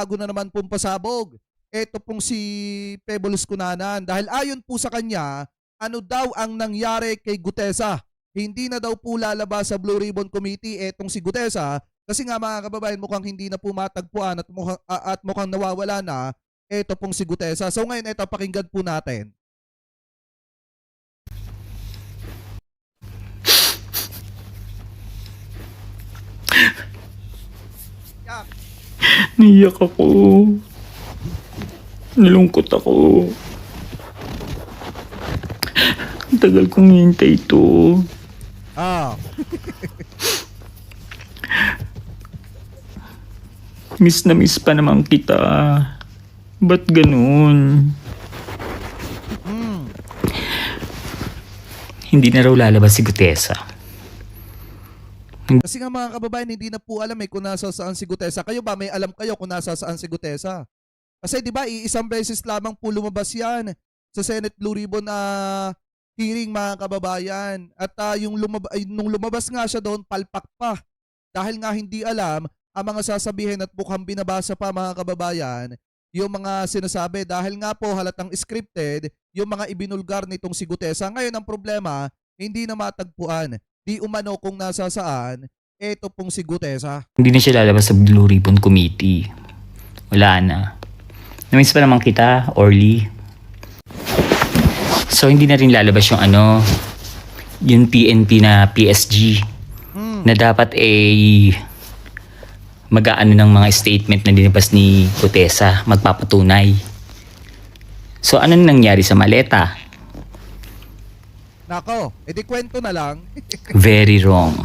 bago na naman pong pasabog. Ito pong si Pebbles Cunanan. Dahil ayon po sa kanya, ano daw ang nangyari kay Gutesa? Hindi na daw po lalabas sa Blue Ribbon Committee etong si Gutesa kasi nga mga kababayan mukhang hindi na po matagpuan at mukhang nawawala na ito pong si Gutesa. So ngayon ito pakinggan po natin. Naiyak ako. Nalungkot ako. Ang tagal kong hintay ito. Miss na miss pa naman kita. Ba't ganun? Hindi na raw lalabas si Gutesa. Kasi nga mga kababayan, hindi na po alam kung nasa saan si Gutesa. Kayo ba, may alam kayo kung nasa saan si Gutesa? Kasi di ba, iisang beses lamang po lumabas yan sa Senate Blue Ribbon hearing mga kababayan. At nung lumabas nga siya doon, palpak pa. Dahil nga hindi alam ang mga sasabihin at mukhang binabasa pa mga kababayan yung mga sinasabi. Dahil nga po halatang scripted yung mga ibinulgar nitong si Gutesa. Ngayon ang problema, hindi na matagpuan. Di umano kung nasa saan, eto pong si Gutesa. Hindi na siya lalabas sa Blue Ribbon Committee. Wala na. Namiss pa naman kita, Orly. So hindi na rin lalabas yung yung PNP na PSG na dapat mag-aano ng mga statement na dinabas ni Gutesa, magpapatunay. So ano nangyari sa maleta? Nako, edi kwento na lang. Very wrong.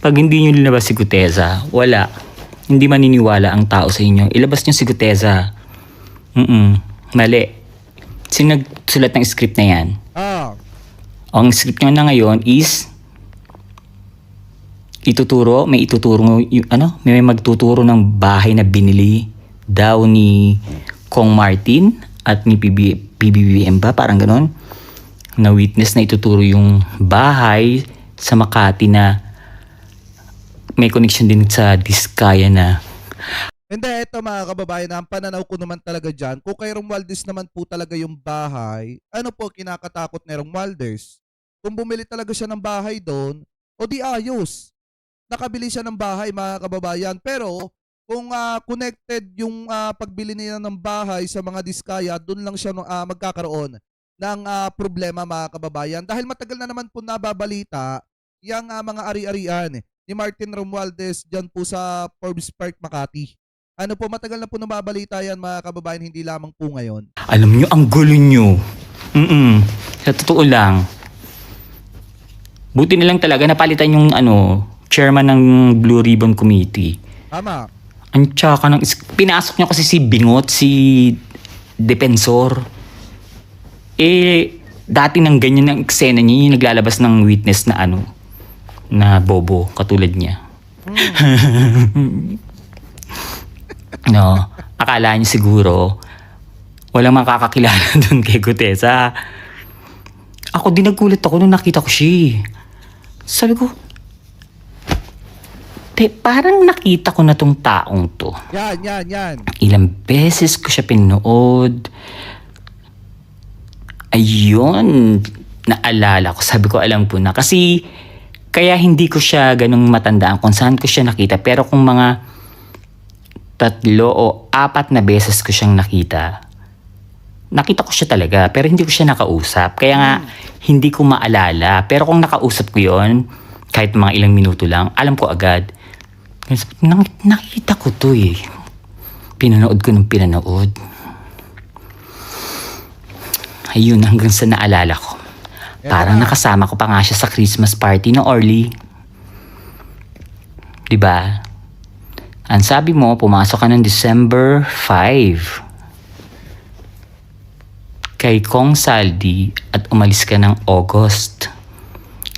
Pag hindi nyo linabas si Gutesa, wala. Hindi maniniwala ang tao sa inyo. Ilabas nyo si Gutesa. Mali. Sino nagsulat ng script na yan? Ang script nyo na ngayon is may magtuturo ng bahay na binili daw ni Kong Martin at ni PBBM ba? Parang ganon. Na witness na ituturo yung bahay sa Makati na may connection din sa Diskaya na. Hindi, ito mga kababayan, ang pananaw ko naman talaga dyan, kung kay Romualdez naman po talaga yung bahay, ano po kinakatakot ni Romualdez? Kung bumili talaga siya ng bahay doon, o di ayos. Nakabili siya ng bahay mga kababayan. Pero kung connected yung pagbili niya ng bahay sa mga Diskaya, doon lang siya magkakaroon ng problema mga kababayan. Dahil matagal na naman po nababalita yung mga ari-arian ni Martin Romualdez dyan po sa Forbes Park, Makati. Ano po, matagal na po nababalita yan mga kababayan, hindi lamang po ngayon. Alam nyo, ang gulo nyo. Sa totoo lang. Buti na lang talaga napalitan yung chairman ng Blue Ribbon Committee. Tama. Ang tsaka pinasok niya kasi si Bingot, si Defensor. Dati nang ganyan ang eksena niya, yung naglalabas ng witness na na bobo, katulad niya. No, akala niya siguro, walang makakakilala dun kay Gutesa. Ako din nagulat ako nung nakita ko siya. Sabi ko, parang nakita ko na tong taong to. Yan. Ilang beses ko siya pinnood. Ayun, naalala ko. Sabi ko, alam po na. Kasi, kaya hindi ko siya ganung matandaan kung saan ko siya nakita. Pero kung mga 3 o 4 na beses ko siyang nakita ko siya talaga. Pero hindi ko siya nakausap. Kaya nga, hindi ko maalala. Pero kung nakausap ko yon kahit mga ilang minuto lang, alam ko agad. Nakita ko to Pinanood ko ng pinanood. Ayun, hanggang sa naalala ko. Parang nakasama ko pa nga siya sa Christmas party no Orly. Diba? Ang sabi mo, pumasok ka ng December 5 kay Kong Saldi at umalis ka ng August.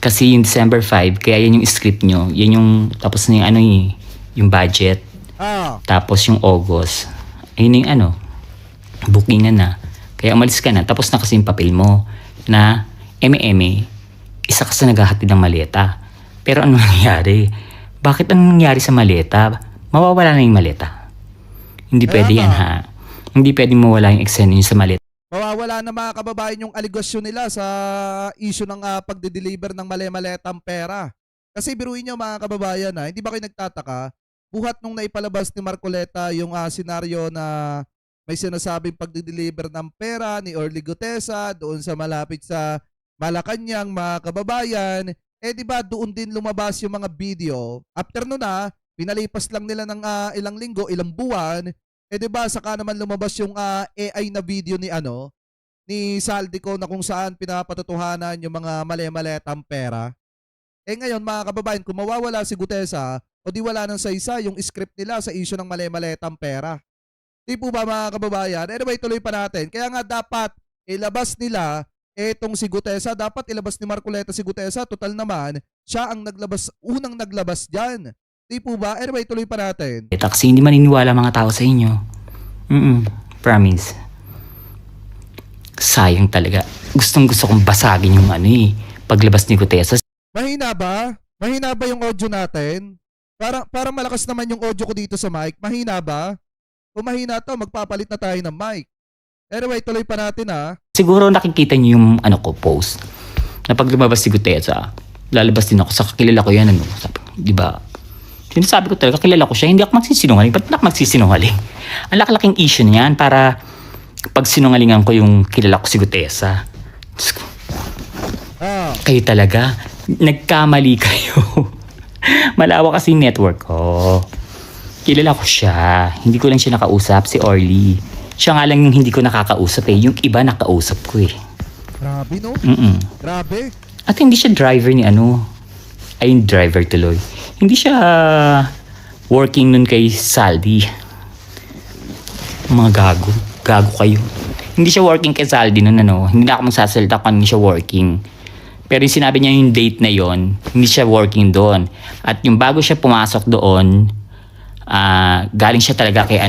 Kasi yung December 5, kaya yan yung script nyo. Yan yung, tapos na yung yung budget. Tapos yung August. Ayun yung bookingan na. Kaya umalis ka na, tapos na kasi yung papel mo na isa ka sa naghahatid ng maleta. Pero ano nangyari? Bakit ang nangyari sa maleta? Mawawala na yung maleta. Hindi Kaya pwede yan nga. ha. Hindi pwede mawala yung eksena yun sa maliit. Mawawala na mga kababayan yung aligasyon nila sa issue ng pagde-deliver ng mali-maletang pera. Kasi biruin nyo mga kababayan hindi ba kayo nagtataka? Buhat nung naipalabas ni Marcoleta yung senaryo na may sinasabing pagde-deliver ng pera ni Orly Gutesa doon sa malapit sa Malacanang mga kababayan, di ba doon din lumabas yung mga video. After nun pinalipas lang nila ng ilang linggo, ilang buwan, di ba saka naman lumabas yung AI na video ni Saldico na kung saan pinapatotohanan yung mga mali-maletang pera. Ngayon mga kababayan, kung mawawala si Gutesa, o di wala nang isa yung script nila sa issue ng mali-maletang pera. Di po ba mga kababayan? Anyway, tuloy pa natin. Kaya nga dapat ilabas nila etong si Gutesa, dapat ilabas ni Marcoleta si Gutesa. Total naman, siya ang unang naglabas dyan. Di po ba? Anyway, tuloy pa natin. Kasi hindi maniniwala mga tao sa inyo. Promise. Sayang talaga. Gustong-gusto kong basagin yung paglabas ni Gutesa. Mahina ba? Mahina ba yung audio natin? Parang malakas naman yung audio ko dito sa mic. Mahina ba? Kung mahina to, magpapalit na tayo ng mic. Anyway, tuloy pa natin Siguro nakikita niyo yung post na pag lumabas si Gutesa, lalabas din ako sa kakilala ko yan di ba? Sinasabi ko talaga, kilala ko siya, hindi ako magsisinungaling. Ba't ako magsisinungaling? Ang laki-laking issue niyan para pag sinungalingan ko yung kilala ko si Gutesa. Kayo talaga, nagkamali kayo. Malawak kasi network ko. Kilala ko siya. Hindi ko lang siya nakausap, si Orly. Siya nga lang yung hindi ko nakakausap Yung iba nakausap ko Grabe no? Grabe. At hindi siya driver ni ay yung driver tuloy. Hindi siya working nun kay Saldi. Mga gago. Gago kayo. Hindi siya working kay Saldi nun Hindi na ako magsasalita kung hindi siya working. Pero yung sinabi niya yung date na yon, hindi siya working doon. At yung bago siya pumasok doon, galing siya talaga kay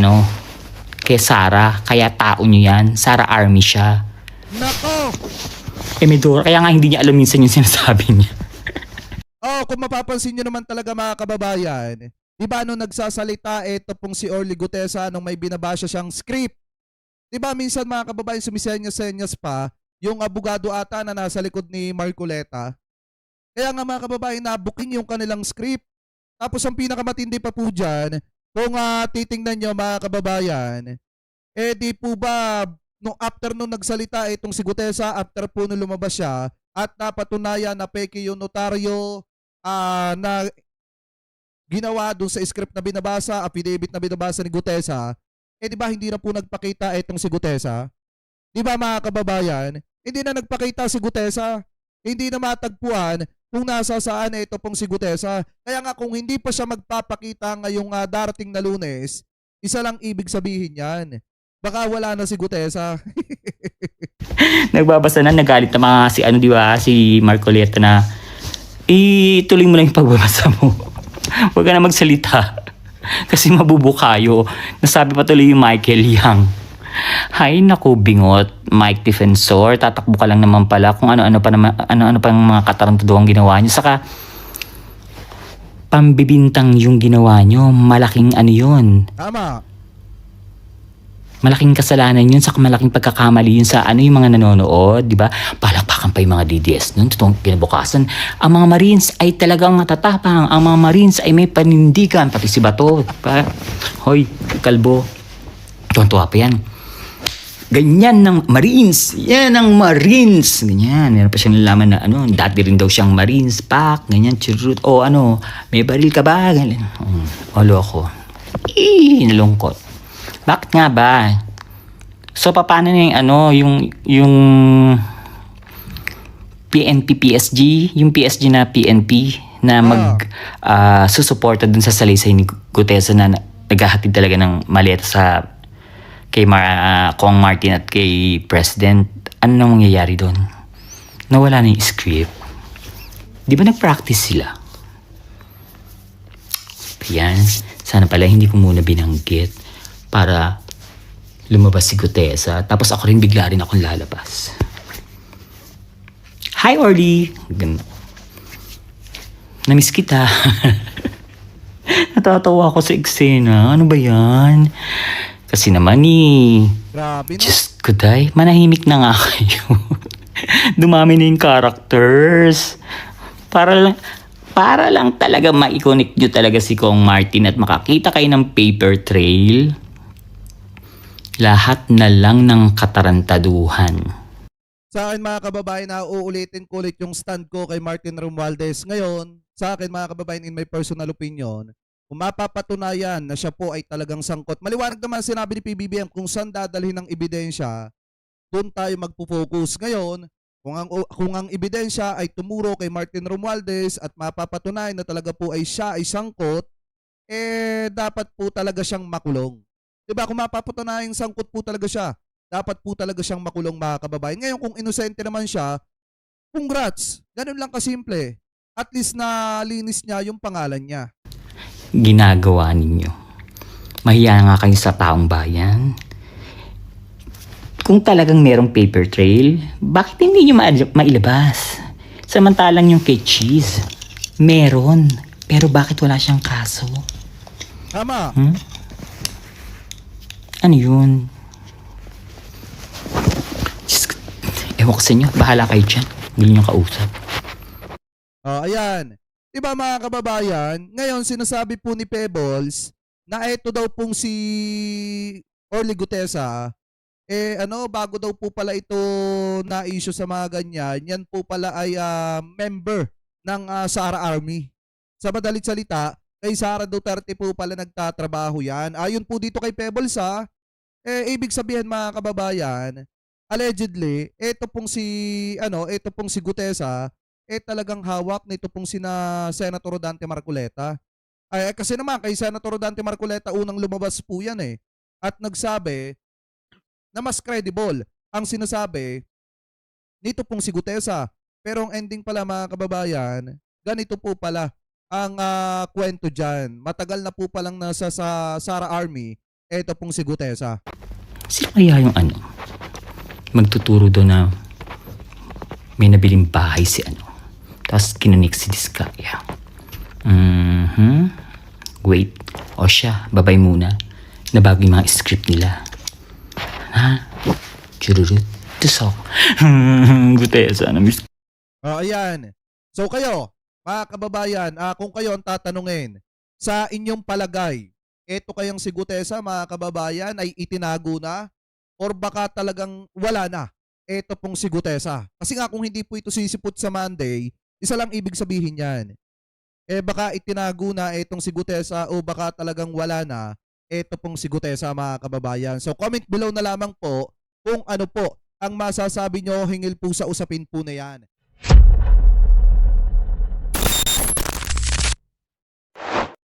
kay Sarah. Kaya tao niyo yan. Sarah Army siya. Nako! Medora. Kaya nga hindi niya alam minsan yung sinasabi niya. Kung mapapansin nyo naman talaga mga kababayan, di ba nung nagsasalita ito pong si Orly Gutesa nung may binabasa siyang script? Di ba minsan mga kababayan sumisenyas-senyas pa yung abogado ata na nasa likod ni Marcoleta? Kaya nga mga kababayan, nabuking yung kanilang script. Tapos ang pinakamatindi pa po dyan, kung titingnan nyo mga kababayan, di po ba after nung nagsalita itong si Gutesa, after po nung lumabas siya, at napatunayan na peke yung notaryo na ginawa dun sa script na binabasa, affidavit na binabasa ni Gutesa, di ba hindi na po nagpakita itong si Gutesa? Di ba mga kababayan, hindi na nagpakita si Gutesa, hindi na matagpuan kung nasa saan ito pong si Gutesa. Kaya nga kung hindi pa siya magpapakita ngayong darating na Lunes, isa lang ibig sabihin yan. Baka wala na si Gutesa. Nagbabasa na, nagalit na mga di ba, si Marcoleta na ituloy mo lang yung pagbabasa mo. Huwag ka na magsalita. Kasi mabubukayo. Nasabi pa tuloy yung Michael Yang. Hay naku, bingot, Mike Defensor, tatakbo ka lang naman pala kung ano-ano pa yung mga katarantaduhang ginawa niyo. Saka pambibintang yung ginawa niyo, malaking yun. Tama. Malaking kasalanan yun, saka malaking pagkakamali yun sa yung mga nanonood, di ba? Palakpakan pa yung mga DDS nun, totoong kinabukasan. Ang mga Marines ay talagang matatapang. Ang mga Marines ay may panindigan, pati si Bato. Hoy, kalbo. Tuwan-tuwa pa yan. Ganyan ng Marines. Yan ang Marines. Ganyan. Meron pa siyang nalaman na dati rin daw siyang Marines. Pak, ganyan, churut. May baril ka ba? Ganyan. Loko. Nalungkot. Bakit nga ba? So, paano na yung PNP PSG? Yung PSG na PNP na susuporta dun sa salaysay ni Gutesa na naghahatid talaga ng maleta sa kay Kong Martin at kay President. Ano nang mangyayari doon? Nawala na yung script. Di ba nag-practice sila? Yan. Sana pala hindi ko muna binanggit para lumabas si Gutesa. Tapos ako rin bigla rin akong lalabas. Hi, Orly! Namiss kita. Natatawa ako sa eksena. Ano ba yan? Kasi naman Grabe, no? Diyos ko day, manahimik na nga kayo. Dumami na yung characters. Para lang talaga ma-connect nyo talaga si Kong Martin at makakita kayo ng paper trail. Lahat na lang ng katarantaduhan. Sa akin mga kababayan, na uulitin ko ulit yung stand ko kay Martin Romualdez. Ngayon, sa akin mga kababayan, in my personal opinion, kung mapapatunayan na siya po ay talagang sangkot, maliwanag naman sinabi ni PBBM kung saan dadalhin ng ebidensya, doon tayo magpo-focus. Ngayon, kung ang ebidensya ay tumuro kay Martin Romualdez at mapapatunayan na talaga po ay siya ay sangkot, dapat po talaga siyang makulong. 'Di ba? Kung mapapatunayan sangkot po talaga siya, dapat po talaga siyang makulong mga kababayan. Ngayon kung inosente naman siya, congrats. Ganun lang kasimple. At least na linis niya yung pangalan niya. Ginagawa ninyo. Mahiya nga kayo sa taong bayan. Kung talagang merong paper trail, bakit hindi nyo mailabas? Samantalang yung kay Cheese, meron. Pero bakit wala siyang kaso? Tama. Ano yun? Diyos ko, ewan ko sa inyo, bahala kayo dyan. Hindi nyo kausap. Ayan. Diba mga kababayan, ngayon sinasabi po ni Pebbles na ito daw pong si Orly Gutesa, bago daw po pala ito na issue sa mga ganyan, yan po pala ay member ng Sara Army. Sa madalit salita, kay Sara Duterte po pala nagtatrabaho yan. Ayon po dito kay Pebbles ibig sabihin mga kababayan, allegedly, ito pong si Gutesa, talagang hawak nito pong sina Senator Rodante Marcoleta. Kasi naman kay Senator Rodante Marcoleta unang lumabas po yan at nagsabi na mas credible ang sinasabi nito pong si Gutesa. Pero ang ending pala mga kababayan, ganito po pala ang kwento dyan. Matagal na po palang nasa sa Sara Army, ito pong si Gutesa. Sino kaya yung magtuturo doon na may nabiling bahay si tapos kinunik si Diskaya. Wait. O siya, babay muna. Nabago yung mga script nila. Ha? Chururut. Tusok. Gutesa na miss. Ayan. So kayo, mga kababayan, kung kayo ang tatanungin, sa inyong palagay, eto kayang si Gutesa, mga kababayan, ay itinago na? Or baka talagang wala na? Eto pong si Gutesa. Kasi nga kung hindi po ito sisipot sa Monday, isa lang ibig sabihin yan. Baka itinago na etong si Gutesa o baka talagang wala na eto pong si Gutesa mga kababayan. So comment below na lamang po kung ano po ang masasabi nyo hingil po sa usapin po na yan.